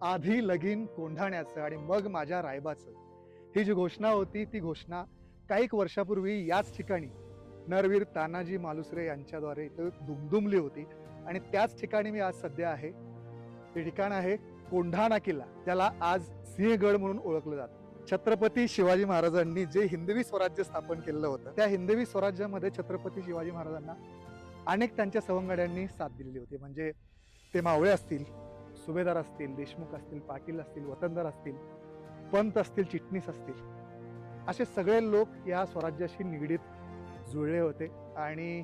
आधी लगीन कोंढाण्याचं आणि मग माझ्या रायबाचं, ही जी घोषणा होती ती घोषणा काही वर्षापूर्वी याच ठिकाणी नरवीर तानाजी मालुसरे यांच्याद्वारे इथं दुमदुमली होती. आणि त्याच ठिकाणी मी आज सध्या आहे. ते ठिकाण आहे कोंढाणा किल्ला, ज्याला आज सिंहगड म्हणून ओळखलं जातं. छत्रपती शिवाजी महाराजांनी जे हिंदवी स्वराज्य स्थापन केलेलं होतं, त्या हिंदवी स्वराज्यामध्ये छत्रपती शिवाजी महाराजांना अनेक त्यांच्या सवंगड्यांनी साथ दिलेली होती. म्हणजे ते मावळे असतील, सुभेदार असतील, देशमुख असतील, पाटील असतील, वतनदार असतील, पंत असतील, चिटणीस असतील, असे सगळे लोक या स्वराज्याशी निगडीत जुळले होते. आणि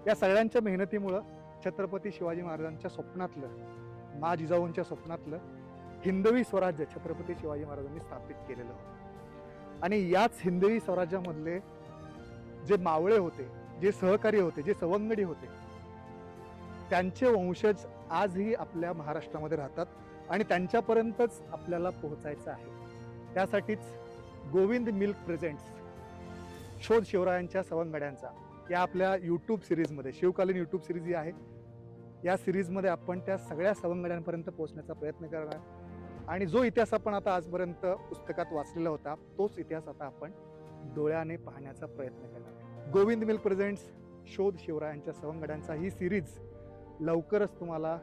या सगळ्यांच्या मेहनतीमुळं छत्रपती शिवाजी महाराजांच्या स्वप्नातलं, मा जिजाऊंच्या स्वप्नातलं हिंदवी स्वराज्य छत्रपती शिवाजी महाराजांनी स्थापित केलेलं होतं. आणि याच हिंदवी स्वराज्यामधले जे मावळे होते, जे सहकारी होते, जे सवंगडी होते, त्यांचे वंशज आजही आपल्या महाराष्ट्रामध्ये राहतात आणि त्यांच्यापर्यंतच आपल्याला पोहोचायचं आहे. त्यासाठीच गोविंद मिल्क प्रेझेंट्स शोध शिवरायांच्या सवंगड्यांचा या आपल्या यूट्यूब सिरीजमध्ये, शिवकालीन यूट्यूब सिरीज ही आहे, या सिरीजमध्ये आपण त्या सगळ्या सवंगड्यांपर्यंत पोहोचण्याचा प्रयत्न करणार. आणि जो इतिहास आपण आता आजपर्यंत पुस्तकात वाचलेला होता, तोच इतिहास आता आपण डोळ्याने पाहण्याचा प्रयत्न करणार. गोविंद मिल्क प्रेझेंट्स शोध शिवरायांच्या सवंगड्यांचा ही सिरीज लवकरच तुम्हाला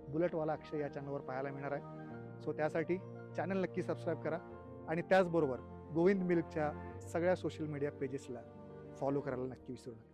बुलेटवाला अक्षय या चॅनलवर पाहायला मिळणार आहे. सो त्यासाठी चॅनल नक्की सबस्क्राईब करा आणि त्याचबरोबर गोविंद मिल्कच्या सगळ्या सोशल मीडिया पेजेसला फॉलो करायला नक्की विसरू नका.